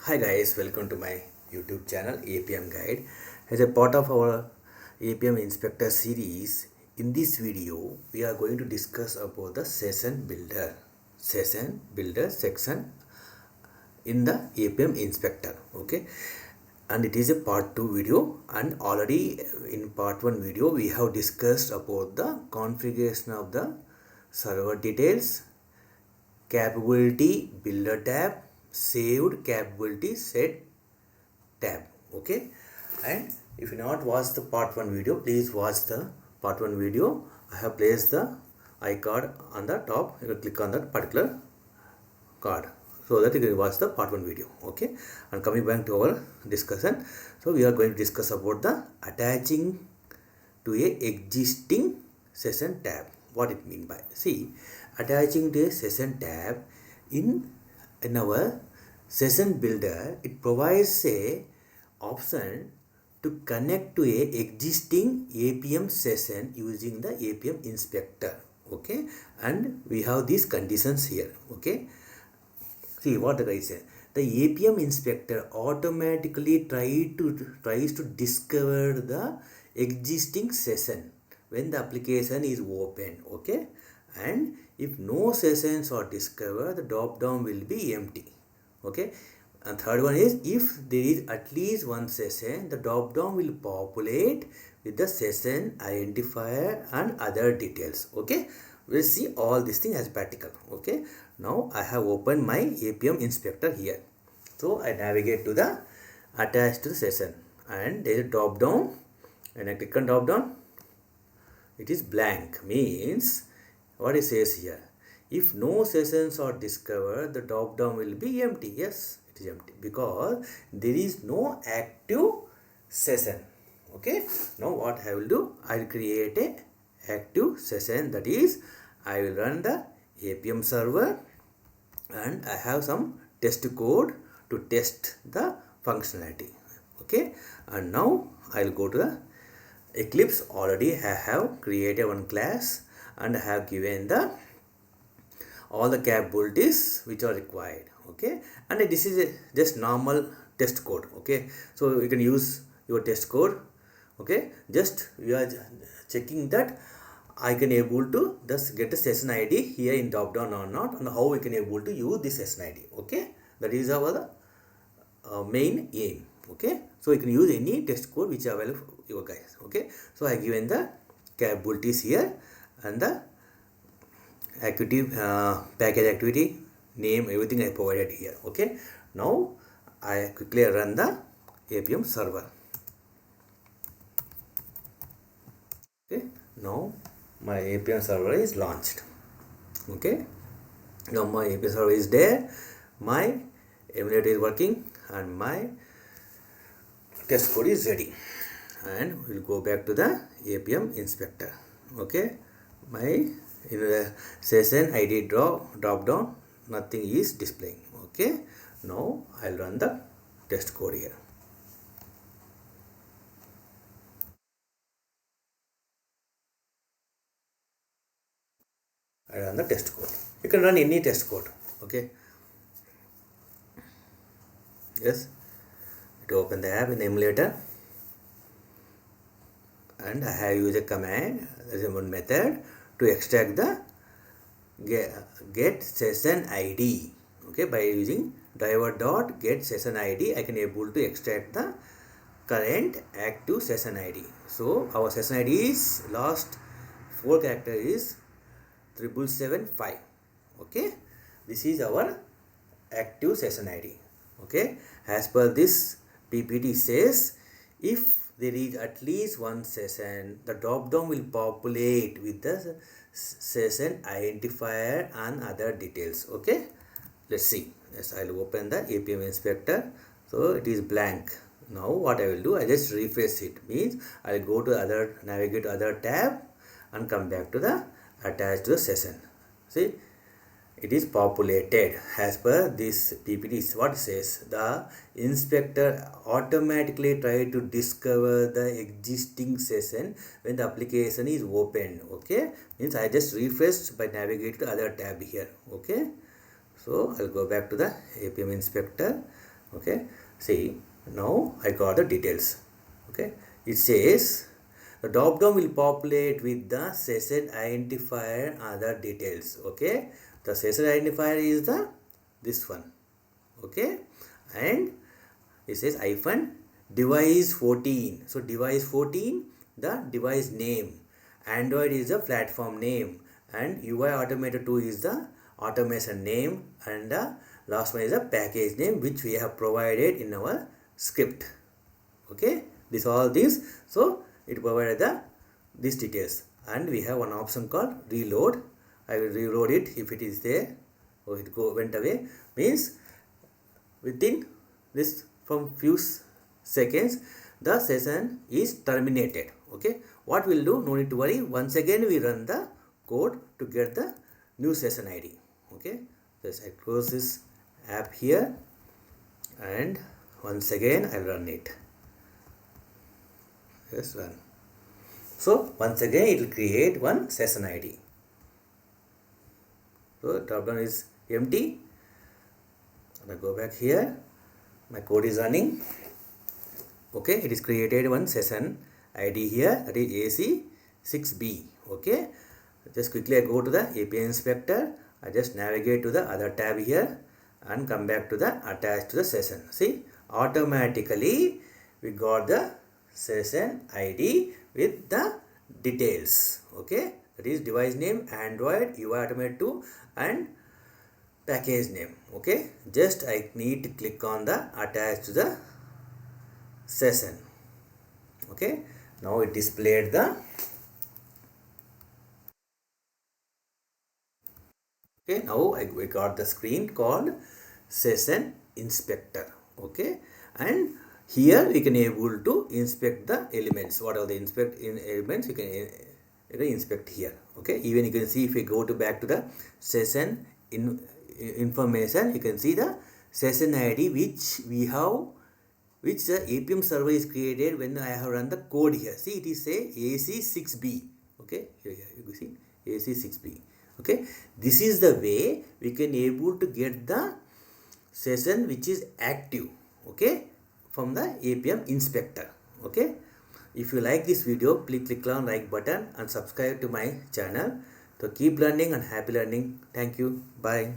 Hi guys, welcome to my YouTube channel Appium Guide. As a part of our Appium Inspector series, in this video we are going to discuss about the session builder section in the Appium Inspector. Okay, and it is a part 2 video, and already in part 1 video we have discussed about the configuration of the server details, capability builder tab, saved capability set tab. Okay, and if you not watch the part 1 video, please watch the part 1 video. I have placed the icon on the top. You can click on that particular card so that you can watch the part 1 video. Okay, and coming back to our discussion, so we are going to discuss about the attaching to a existing session tab. What it mean by, see, attaching to a session tab in our session builder, it provides a option to connect to a existing Appium session using the Appium inspector. Okay, and we have these conditions here. Okay, see what the guy said. The Appium inspector automatically tries to discover the existing session when the application is open. Okay, and if no sessions are discovered, the drop down will be empty. Okay, and third one is, if there is at least one session, the drop down will populate with the session identifier and other details. Okay, we'll see all these things as practical. Okay, now I have opened my Appium inspector here. So I navigate to the attached to the session, and there is a drop down. When I click on drop down, it is blank, means what it says here, if no sessions are discovered, the drop down will be empty. Yes, it is empty because there is no active session. Okay, now what I will do, I will create a active session, that is I will run the Appium server, and I have some test code to test the functionality. Okay, and now I will go to the Eclipse. Already I have created one class and I have given the all the capabilities which are required. Okay, and this is a just normal test code. Okay, so you can use your test code. Okay, just you are checking that I can able to just get a session ID here in drop down or not, and how we can able to use this session ID. Okay, that is our main aim. Okay, so you can use any test code which are available for your guys. Okay, so I given the capabilities here and the activity package activity name, everything I provided here. Okay, now I quickly run the Appium server. Okay, now my Appium server is launched. Okay, now my Appium server is there, my emulator is working, and my test code is ready, and we'll go back to the Appium inspector. Okay, my in the session ID drop down, nothing is displaying. Okay, now I'll run the test code here. I run the test code. You can run any test code. Okay, yes, to open the app in the emulator, and I have used a command, as a one method to extract the get session ID. Okay, by using driver dot get session ID, I can able to extract the current active session ID. So our session ID is last 4 character is 7775. Okay, this is our active session ID. Okay, as per this PPT says, if there is at least one session, the drop down will populate with the session identifier and other details. Okay, let's see. Yes, I'll open the Appium inspector. So it is blank. Now what I will do, I just refresh it, means I'll go to other, navigate to other tab, and come back to the attached to the session. See, it is populated as per this PPT. What it says, the inspector automatically try to discover the existing session when the application is opened. Okay, means I just refreshed by navigating to other tab here. Okay, so I'll go back to the Appium inspector. Okay, see, now I got the details. Okay, it says the drop down will populate with the session identifier other details. Okay, the session identifier is the this one. Okay, and it says hyphen device 14. So device 14, the device name, Android is the platform name, and UI automator 2 is the automation name, and the last one is the package name which we have provided in our script. Okay, this all these, so it provided the these details, and we have one option called reload. I will reload it if it is there. Oh, it went away, means within this from few seconds the session is terminated. Okay, what we'll do, no need to worry, once again we run the code to get the new session ID. Okay, just I close this app here, and once again I'll run it. Just run. So once again it will create one session ID. So dropdown is empty. I go back here, my code is running. Okay, it is created one session ID here, that is AC6B. Okay, just quickly I go to the API inspector, I just navigate to the other tab here and come back to the attach to the session. See, automatically we got the session ID with the details. Okay, that is device name, Android, UI automator 2 and package name. Okay, just I need to click on the attach to the session. Okay, now it displayed the okay, now we got the screen called session inspector. Okay, and here we can able to inspect the elements. What are the elements you can inspect here. Okay, even you can see if we go to back to the session information, you can see the session ID which we have, which the Appium server is created when I have run the code here. See, it is say AC6B. Okay, here you see AC6B. Okay, this is the way we can able to get the session which is active. Okay, from the Appium inspector. Okay, if you like this video, please click on like button and subscribe to my channel. So keep learning and happy learning. Thank you. Bye.